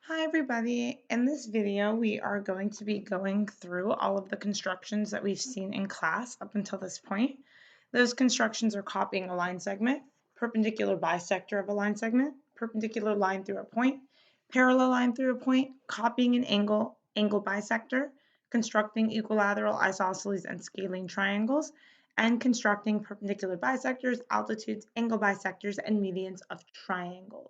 Hi everybody. In this video, we are going to be going through all of the constructions that we've seen in class up until this point. Those constructions are copying a line segment, perpendicular bisector of a line segment, perpendicular line through a point, parallel line through a point, copying an angle, angle bisector, constructing equilateral, isosceles, and scalene triangles, and constructing perpendicular bisectors, altitudes, angle bisectors, and medians of triangles.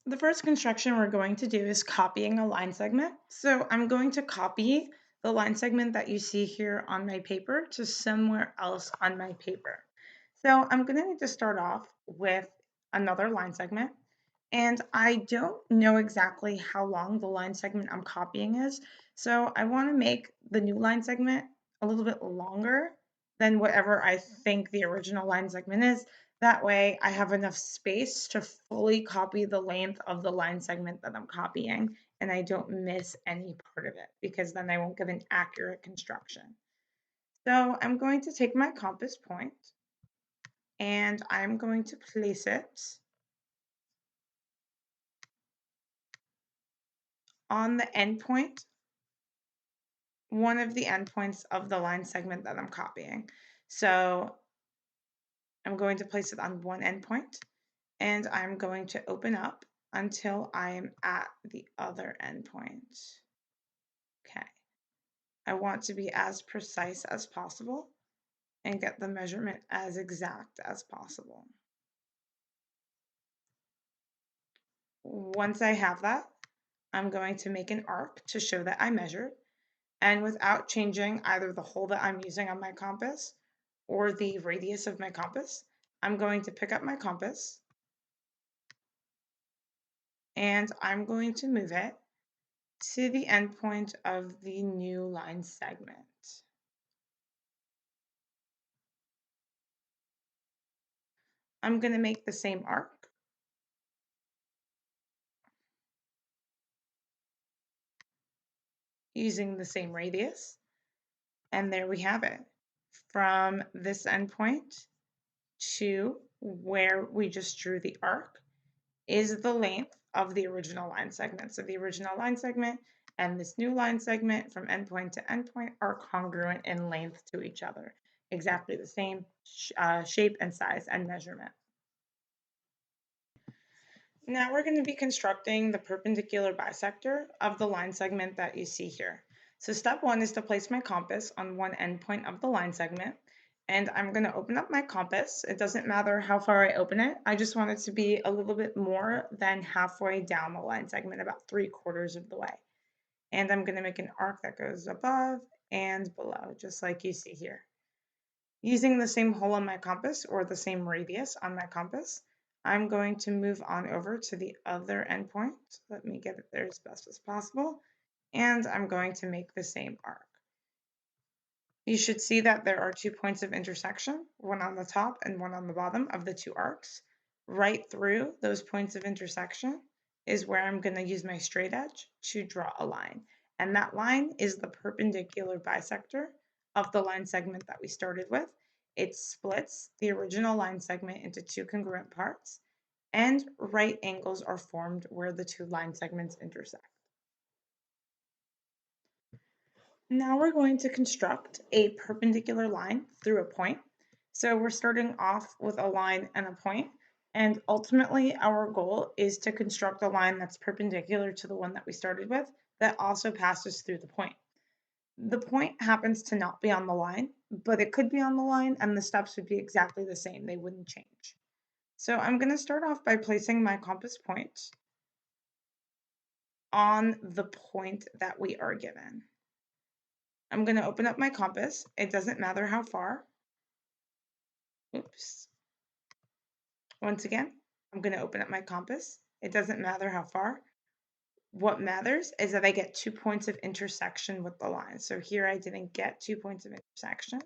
The first construction we're going to do is copying a line segment. So I'm going to copy the line segment that you see here on my paper to somewhere else on my paper. So I'm going to need to start off with another line segment. And I don't know exactly how long the line segment I'm copying is. So I want to make the new line segment a little bit longer than whatever I think the original line segment is. That way I have enough space to fully copy the length of the line segment that I'm copying, and I don't miss any part of it because then I won't get an accurate construction. So I'm going to take my compass point and I'm going to place it on the endpoint, one of the endpoints of the line segment that I'm copying. So I'm going to place it on one endpoint and I'm going to open up until I am at the other endpoint. Okay. I want to be as precise as possible and get the measurement as exact as possible. Once I have that, I'm going to make an arc to show that I measured, and without changing either the hole that I'm using on my compass or the radius of my compass, I'm going to pick up my compass and I'm going to move it to the endpoint of the new line segment. I'm going to make the same arc using the same radius, and there we have it. From this endpoint to where we just drew the arc is the length of the original line segment. So the original line segment and this new line segment from endpoint to endpoint are congruent in length to each other. Exactly the same shape and size and measurement. Now we're going to be constructing the perpendicular bisector of the line segment that you see here. So step one is to place my compass on one endpoint of the line segment. And I'm going to open up my compass. It doesn't matter how far I open it. I just want it to be a little bit more than halfway down the line segment, about 3/4 of the way. And I'm going to make an arc that goes above and below, just like you see here. Using the same hole on my compass or the same radius on my compass, I'm going to move on over to the other endpoint. Let me get it there as best as possible. And I'm going to make the same arc. You should see that there are 2 points of intersection, one on the top and one on the bottom of the 2 arcs. Right through those points of intersection is where I'm going to use my straight edge to draw a line. And that line is the perpendicular bisector of the line segment that we started with. It splits the original line segment into 2 congruent parts, and right angles are formed where the 2 line segments intersect. Now we're going to construct a perpendicular line through a point. So we're starting off with a line and a point, and ultimately our goal is to construct a line that's perpendicular to the one that we started with that also passes through the point. The point happens to not be on the line, but it could be on the line and the steps would be exactly the same. They wouldn't change. So I'm going to start off by placing my compass point on the point that we are given. I'm going to open up my compass. It doesn't matter how far. Oops. Once again, I'm going to open up my compass. It doesn't matter how far. What matters is that I get 2 points of intersection with the line. So here I didn't get 2 points of intersection.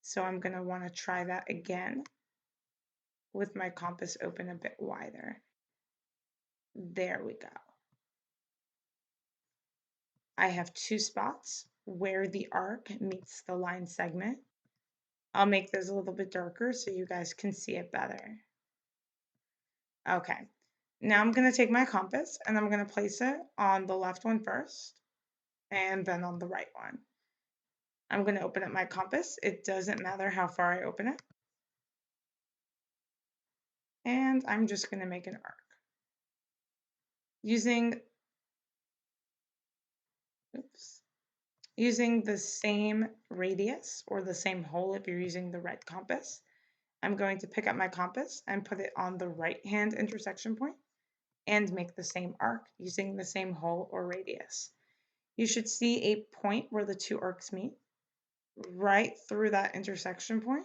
So I'm going to want to try that again with my compass open a bit wider. There we go. I have 2 spots where the arc meets the line segment. I'll make those a little bit darker so you guys can see it better. Okay, Now I'm going to take my compass and I'm going to place it on the left one first and then on the right one. I'm going to open up my compass. It doesn't matter how far I open it. And I'm just going to make an arc. Using the same radius or the same hole if you're using the red compass, I'm going to pick up my compass and put it on the right-hand intersection point and make the same arc using the same hole or radius. You should see a point where the two arcs meet. Right through that intersection point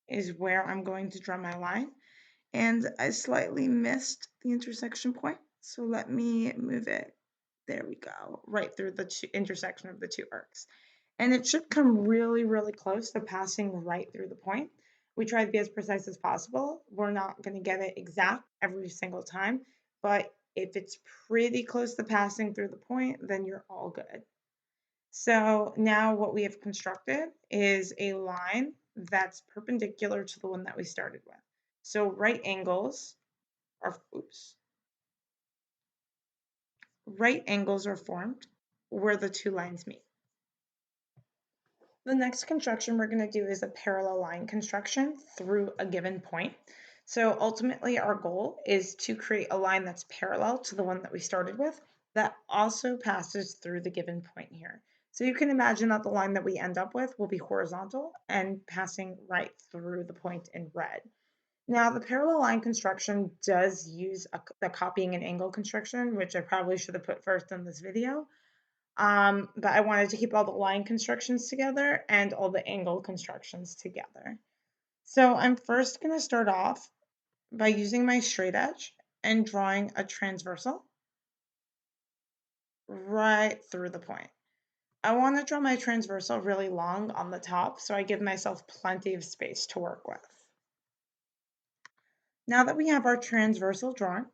is where I'm going to draw my line. And I slightly missed the intersection point. So let me move it. There we go. Right through the intersection of the two arcs. And it should come really, really close to passing right through the point. We try to be as precise as possible. We're not going to get it exact every single time, but if it's pretty close to passing through the point, then you're all good. So now what we have constructed is a line that's perpendicular to the one that we started with. So right angles are formed where the two lines meet. The next construction we're going to do is a parallel line construction through a given point. So ultimately our goal is to create a line that's parallel to the one that we started with that also passes through the given point here. So you can imagine that the line that we end up with will be horizontal and passing right through the point in red. Now, the parallel line construction does use the copying an angle construction, which I probably should have put first in this video. But I wanted to keep all the line constructions together and all the angle constructions together. So I'm first going to start off by using my straight edge and drawing a transversal right through the point. I want to draw my transversal really long on the top, so I give myself plenty of space to work with. Now that we have our transversal drawn,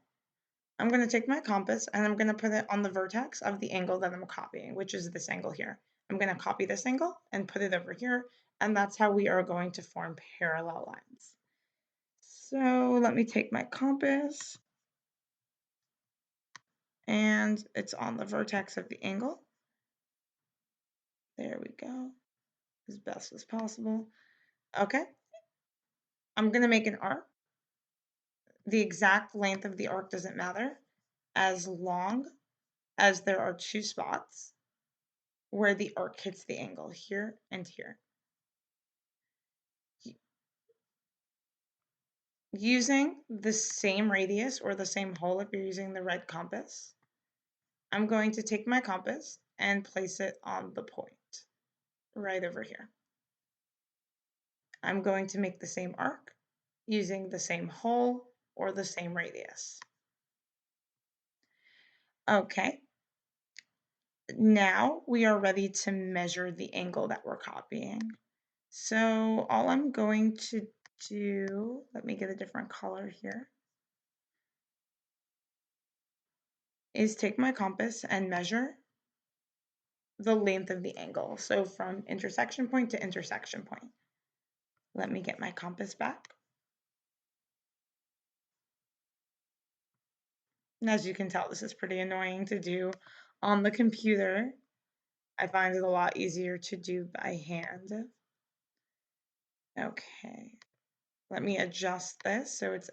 I'm going to take my compass and I'm going to put it on the vertex of the angle that I'm copying, which is this angle here. I'm going to copy this angle and put it over here, and that's how we are going to form parallel lines. So let me take my compass, and it's on the vertex of the angle. There we go, as best as possible. Okay, I'm going to make an arc. The exact length of the arc doesn't matter, as long as there are two spots where the arc hits the angle, here and here. Using the same radius or the same hole if you're using the red compass, I'm going to take my compass and place it on the point right over here. I'm going to make the same arc using the same hole or the same radius. Okay, now we are ready to measure the angle that we're copying. So all I'm going to do, let me get a different color here, is take my compass and measure the length of the angle. So from intersection point to intersection point. Let me get my compass back. And as you can tell, this is pretty annoying to do on the computer. I find it a lot easier to do by hand. Okay, let me adjust this so it's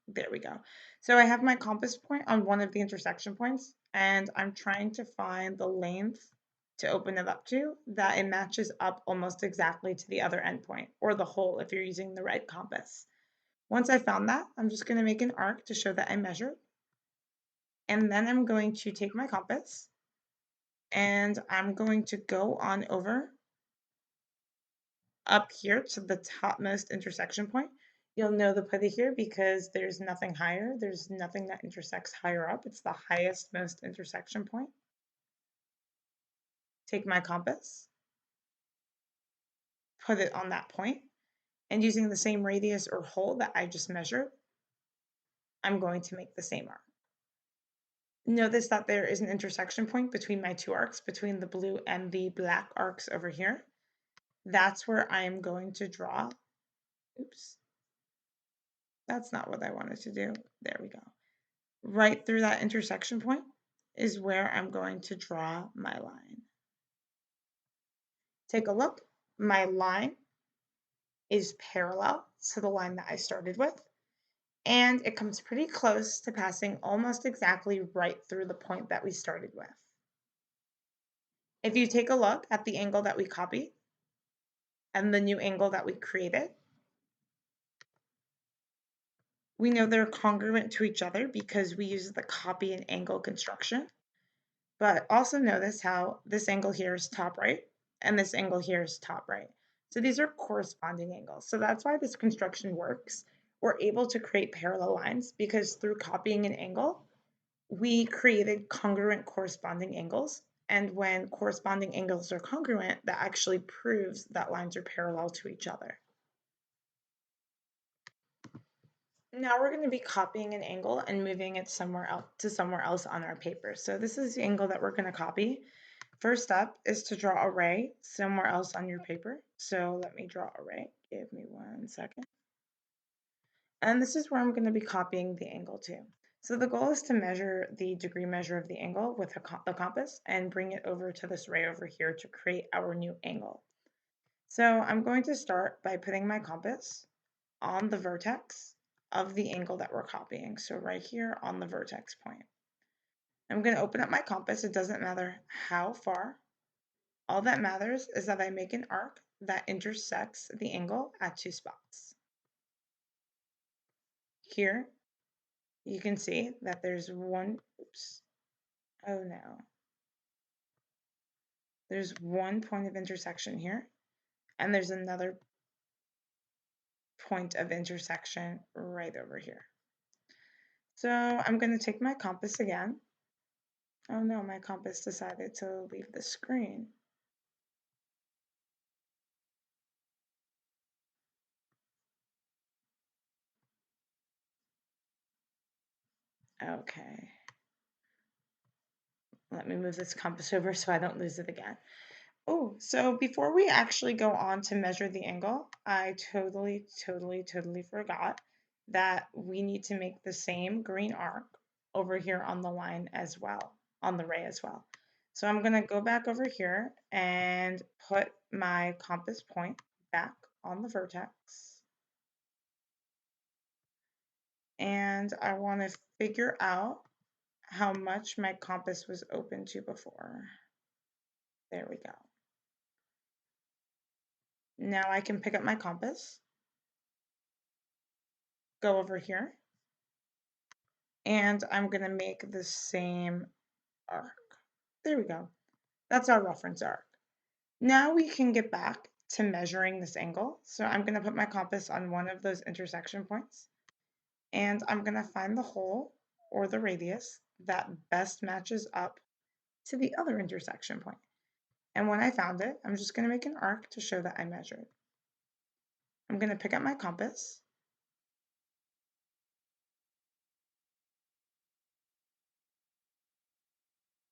there we go. So I have my compass point on one of the intersection points, and I'm trying to find the length to open it up to that it matches up almost exactly to the other endpoint, or the hole if you're using the red compass. Once I found that, I'm just going to make an arc to show that I measured. And then I'm going to take my compass and I'm going to go on over up here to the topmost intersection point. You'll know to put it here because there's nothing higher. There's nothing that intersects higher up. It's the highest most intersection point. Take my compass, put it on that point, and using the same radius or hole that I just measured, I'm going to make the same arc. Notice that there is an intersection point between my two arcs, between the blue and the black arcs over here. That's where I am going to draw, That's not what I wanted to do. There we go. Right through that intersection point is where I'm going to draw my line. Take a look. My line is parallel to the line that I started with, and it comes pretty close to passing almost exactly right through the point that we started with. If you take a look at the angle that we copied and the new angle that we created, we know they're congruent to each other because we use the copy and angle construction. But also notice how this angle here is top right and this angle here is top right. So these are corresponding angles. So that's why this construction works. We're able to create parallel lines because through copying an angle, we created congruent corresponding angles. And when corresponding angles are congruent, that actually proves that lines are parallel to each other. Now we're going to be copying an angle and moving it somewhere else on our paper. So this is the angle that we're going to copy. First step is to draw a ray somewhere else on your paper. So let me draw a ray. Give me 1 second. And this is where I'm going to be copying the angle to. So the goal is to measure the degree measure of the angle with the compass and bring it over to this ray over here to create our new angle. So I'm going to start by putting my compass on the vertex of the angle that we're copying. So right here on the vertex point. I'm going to open up my compass. It doesn't matter how far. All that matters is that I make an arc that intersects the angle at 2 spots. Here, you can see that there's one, oops, oh no. There's one point of intersection here, and there's another point of intersection right over here. So I'm going to take my compass again. Oh no, my compass decided to leave the screen. Okay. Let me move this compass over so I don't lose it again. Oh, so before we actually go on to measure the angle, I totally forgot that we need to make the same green arc over here on the line as well, on the ray as well. So I'm going to go back over here and put my compass point back on the vertex. And I want to figure out how much my compass was open to before. There we go. Now I can pick up my compass, go over here, and I'm going to make the same arc. There we go. That's our reference arc. Now we can get back to measuring this angle. So I'm going to put my compass on one of those intersection points, and I'm going to find the hole or the radius that best matches up to the other intersection point. And when I found it, I'm just going to make an arc to show that I measured. I'm going to pick up my compass,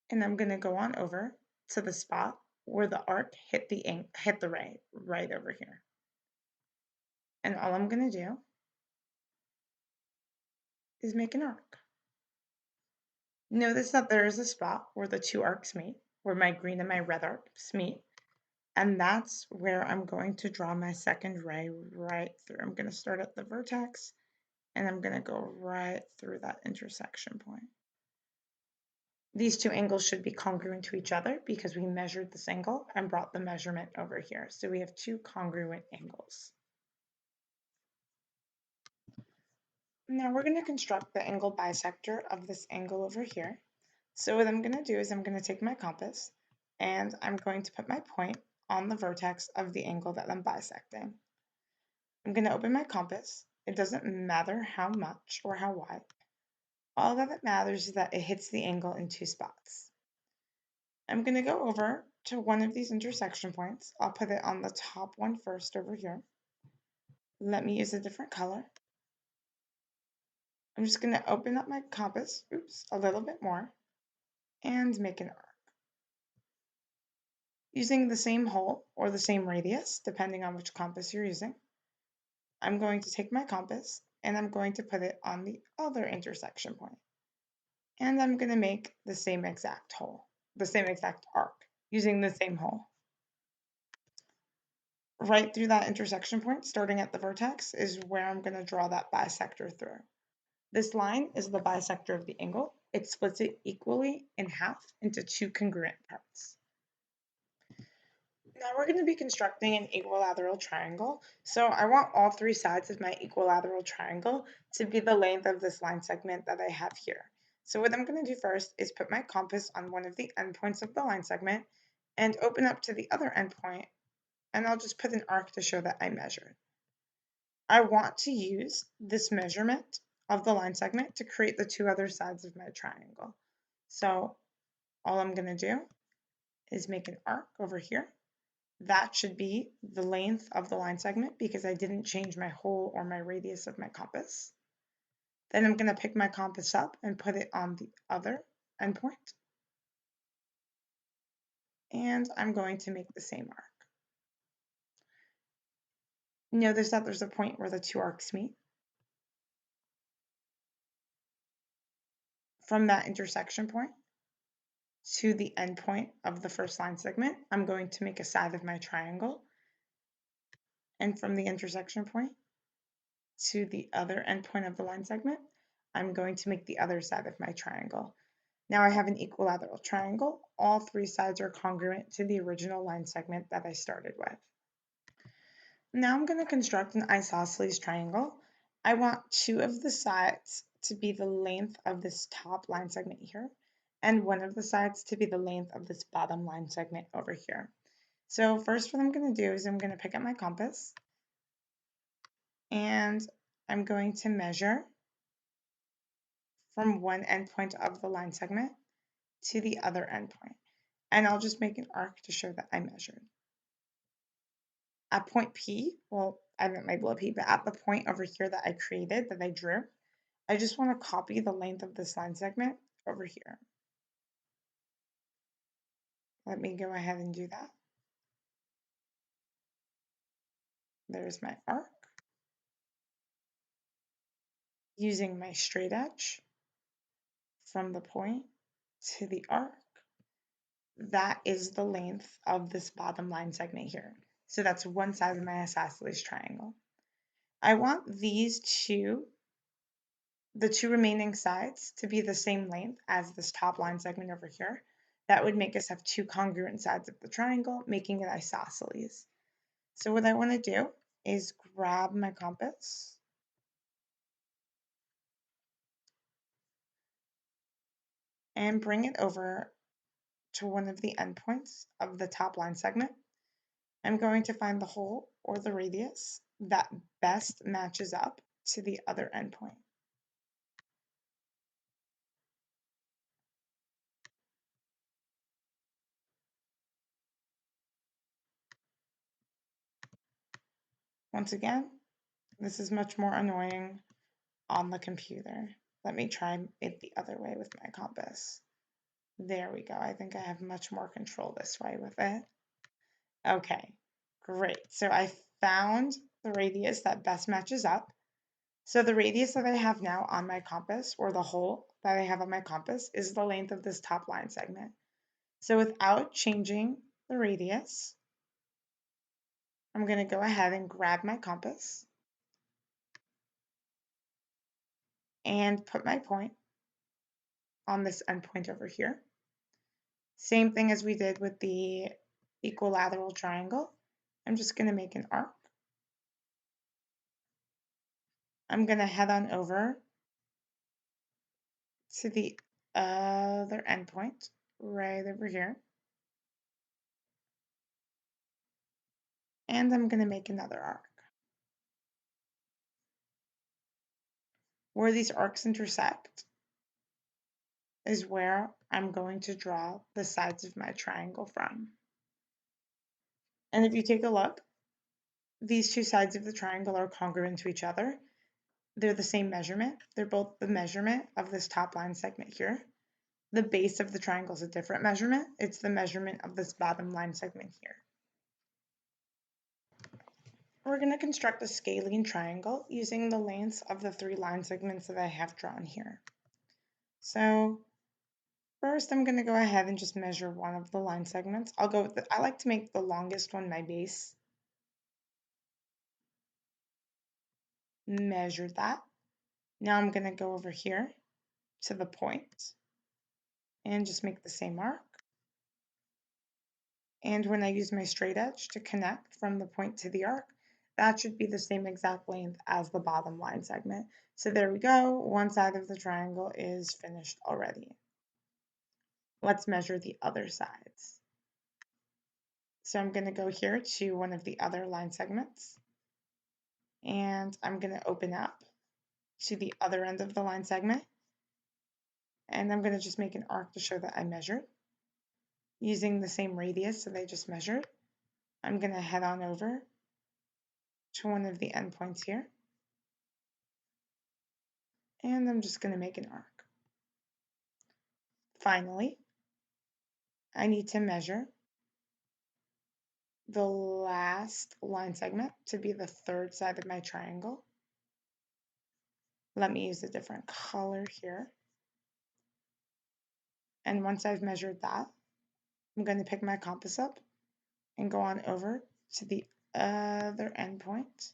and I'm going to go on over to the spot where the arc hit the ray right over here. And all I'm going to do is make an arc. Notice that there is a spot where the two arcs meet, where my green and my red arcs meet, and that's where I'm going to draw my second ray right through. I'm going to start at the vertex, and I'm going to go right through that intersection point. These two angles should be congruent to each other because we measured this angle and brought the measurement over here. So we have two congruent angles. Now we're going to construct the angle bisector of this angle over here. So what I'm going to do is I'm going to take my compass and I'm going to put my point on the vertex of the angle that I'm bisecting. I'm going to open my compass. It doesn't matter how much or how wide. All that matters is that it hits the angle in 2 spots. I'm going to go over to one of these intersection points. I'll put it on the top one first over here. Let me use a different color. I'm just going to open up my compass, a little bit more, and make an arc. Using the same hole or the same radius, depending on which compass you're using, I'm going to take my compass and I'm going to put it on the other intersection point. And I'm going to make the same exact hole, the same exact arc, using the same hole. Right through that intersection point, starting at the vertex, is where I'm going to draw that bisector through. This line is the bisector of the angle. It splits it equally in half into two congruent parts. Now we're going to be constructing an equilateral triangle. So I want all three sides of my equilateral triangle to be the length of this line segment that I have here. So what I'm going to do first is put my compass on one of the endpoints of the line segment and open up to the other endpoint, and I'll just put an arc to show that I measured. I want to use this measurement of the line segment to create the two other sides of my triangle. So all I'm going to do is make an arc over here. That should be the length of the line segment because I didn't change my hole or my radius of my compass. Then I'm going to pick my compass up and put it on the other endpoint. And I'm going to make the same arc. Notice that there's a point where the two arcs meet. From that intersection point to the endpoint of the first line segment, I'm going to make a side of my triangle. And from the intersection point to the other endpoint of the line segment, I'm going to make the other side of my triangle. Now I have an equilateral triangle. All three sides are congruent to the original line segment that I started with. Now I'm going to construct an isosceles triangle. I want two of the sides to be the length of this top line segment here, and one of the sides to be the length of this bottom line segment over here. So first what I'm going to do is I'm going to pick up my compass, and I'm going to measure from one endpoint of the line segment to the other endpoint. And I'll just make an arc to show that I measured. At point P, well, I meant my below P, but at the point over here that I created, that I drew, I just want to copy the length of this line segment over here. Let me go ahead and do that. There's my arc. Using my straight edge from the point to the arc, that is the length of this bottom line segment here. So that's one side of my isosceles triangle. I want these two, the two remaining sides, to be the same length as this top line segment over here. That would make us have two congruent sides of the triangle, making it isosceles. So what I want to do is grab my compass and bring it over to one of the endpoints of the top line segment. I'm going to find the hole or the radius that best matches up to the other endpoint. Once again, this is much more annoying on the computer. Let me try it the other way with my compass. There we go. I think I have much more control this way with it. Okay, great. So I found the radius that best matches up. So the radius that I have now on my compass, or the hole that I have on my compass, is the length of this top line segment. So without changing the radius, I'm going to go ahead and grab my compass and put my point on this endpoint over here. Same thing as we did with the equilateral triangle. I'm just going to make an arc. I'm going to head on over to the other endpoint right over here. And I'm going to make another arc. Where these arcs intersect is where I'm going to draw the sides of my triangle from. And if you take a look, these two sides of the triangle are congruent to each other. They're the same measurement. They're both the measurement of this top line segment here. The base of the triangle is a different measurement. It's the measurement of this bottom line segment here. We're going to construct a scalene triangle using the lengths of the 3 line segments that I have drawn here. So first, I'm going to go ahead and just measure one of the line segments. I'll go with I like to make the longest one my base. Measure that. Now I'm going to go over here to the point and just make the same arc. And when I use my straight edge to connect from the point to the arc, that should be the same exact length as the bottom line segment. So there we go. One side of the triangle is finished already. Let's measure the other sides. So I'm going to go here to one of the other line segments, and I'm going to open up to the other end of the line segment, and I'm going to just make an arc to show that I measured. Using the same radius that I just measured, I'm going to head on over to one of the endpoints here, and I'm just going to make an arc. Finally, I need to measure the last line segment to be the third side of my triangle. Let me use a different color here. And once I've measured that, I'm going to pick my compass up and go on over to the other endpoint.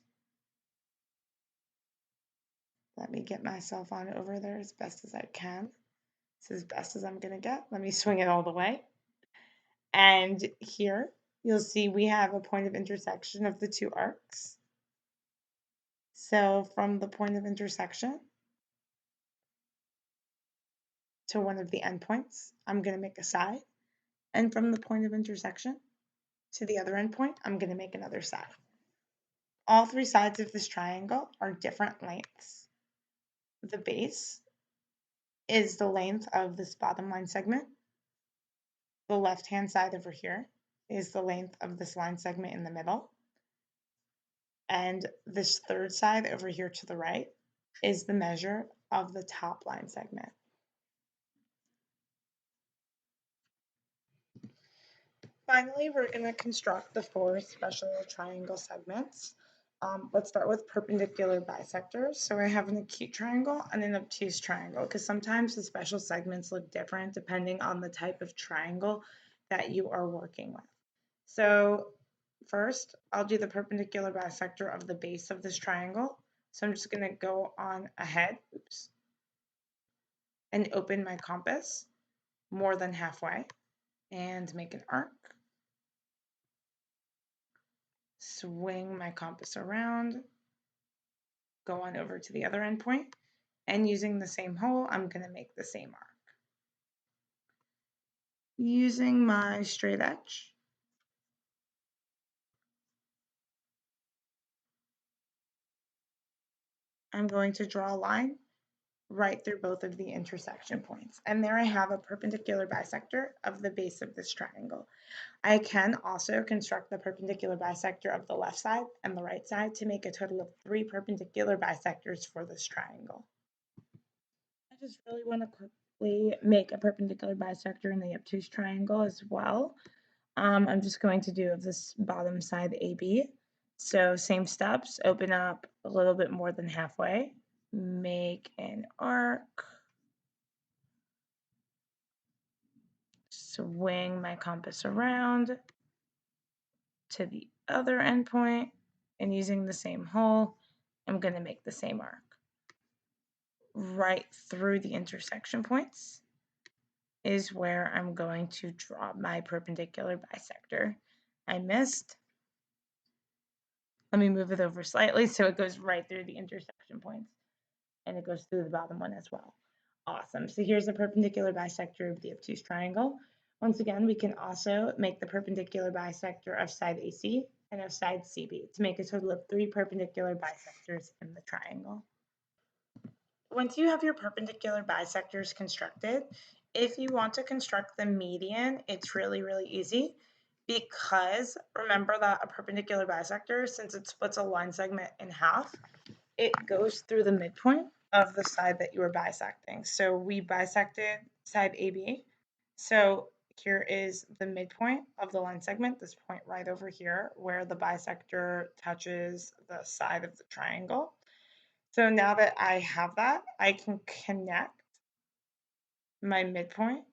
Let me get myself on over there as best as I can. It's as best as I'm going to get. Let me swing it all the way. And here you'll see we have a point of intersection of the 2 arcs. So from the point of intersection to one of the endpoints, I'm going to make a side. And from the point of intersection to the other endpoint, I'm going to make another side. All 3 sides of this triangle are different lengths. The base is the length of this bottom line segment. The left-hand side over here is the length of this line segment in the middle. And this third side over here to the right is the measure of the top line segment. Finally, we're going to construct the 4 special triangle segments. Let's start with perpendicular bisectors. So I have an acute triangle and an obtuse triangle, because sometimes the special segments look different depending on the type of triangle that you are working with. So first, I'll do the perpendicular bisector of the base of this triangle. So I'm just going to go on ahead, and open my compass more than halfway and make an arc. Swing my compass around, go on over to the other endpoint, and using the same hole, I'm going to make the same arc. Using my straight edge, I'm going to draw a line right through both of the intersection points. And there I have a perpendicular bisector of the base of this triangle. I can also construct the perpendicular bisector of the left side and the right side to make a total of 3 perpendicular bisectors for this triangle. I just really want to quickly make a perpendicular bisector in the obtuse triangle as well. I'm just going to do this bottom side AB. So same steps, open up a little bit more than halfway, make an arc, swing my compass around to the other endpoint, and using the same hole, I'm going to make the same arc. Right through the intersection points is where I'm going to draw my perpendicular bisector. I missed. Let me move it over slightly so it goes right through the intersection points, and it goes through the bottom one as well. Awesome. So here's the perpendicular bisector of the obtuse triangle. Once again, we can also make the perpendicular bisector of side AC and of side CB to make a total of 3 perpendicular bisectors in the triangle. Once you have your perpendicular bisectors constructed, if you want to construct the median, it's really, really easy, because remember that a perpendicular bisector, since it splits a line segment in half, it goes through the midpoint of the side that you were bisecting. So we bisected side AB. So here is the midpoint of the line segment, this point right over here where the bisector touches the side of the triangle. So now that I have that, I can connect my midpoint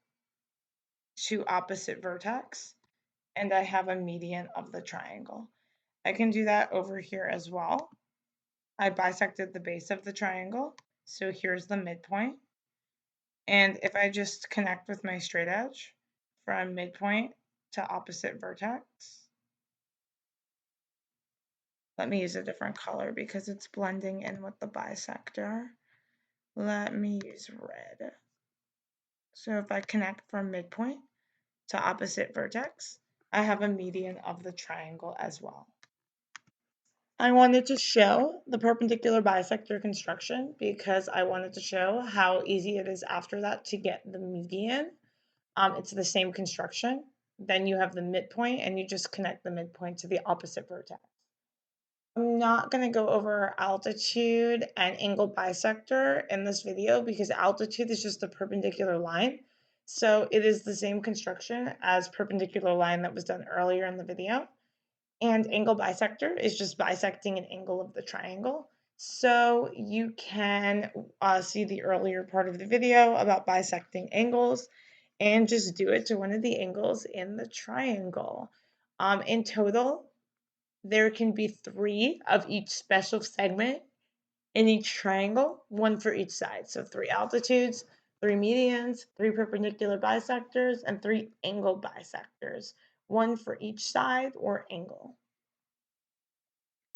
to opposite vertex, and I have a median of the triangle. I can do that over here as well. I bisected the base of the triangle, so here's the midpoint. And if I just connect with my straight edge from midpoint to opposite vertex, let me use a different color because it's blending in with the bisector. Let me use red. So if I connect from midpoint to opposite vertex, I have a median of the triangle as well. I wanted to show the perpendicular bisector construction because I wanted to show how easy it is after that to get the median. It's the same construction. Then you have the midpoint and you just connect the midpoint to the opposite vertex. I'm not going to go over altitude and angle bisector in this video because altitude is just a perpendicular line. So it is the same construction as perpendicular line that was done earlier in the video. And angle bisector is just bisecting an angle of the triangle. So you can see the earlier part of the video about bisecting angles and just do it to one of the angles in the triangle. In total, there can be 3 of each special segment in each triangle, 1 for each side. So 3 altitudes, 3 medians, 3 perpendicular bisectors, and 3 angle bisectors, 1 for each side or angle.